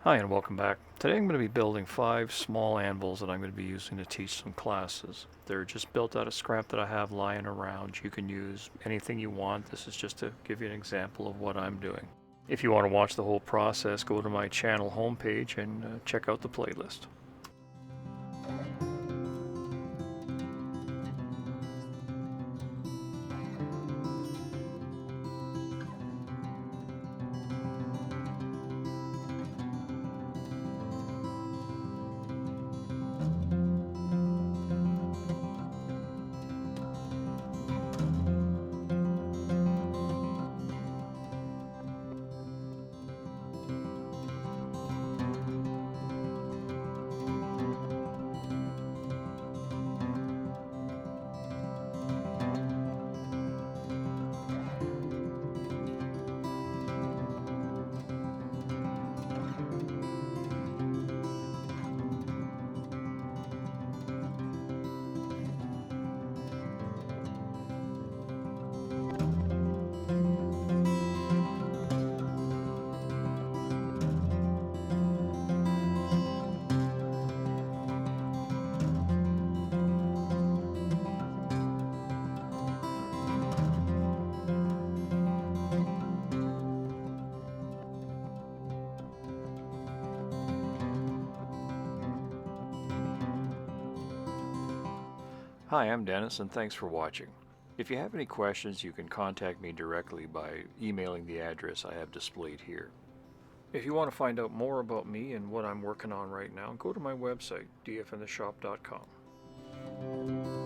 Hi and welcome back. Today I'm going to be building 5 small anvils that I'm going to be using to teach some classes. They're just built out of scrap that I have lying around. You can use anything you want. This is just to give you an example of what I'm doing. If you want to watch the whole process, go to my channel homepage and check out the playlist. Hi, I'm Dennis and thanks for watching. If you have any questions, you can contact me directly by emailing the address I have displayed here. If you want to find out more about me and what I'm working on right now, go to my website, dfntheshop.com.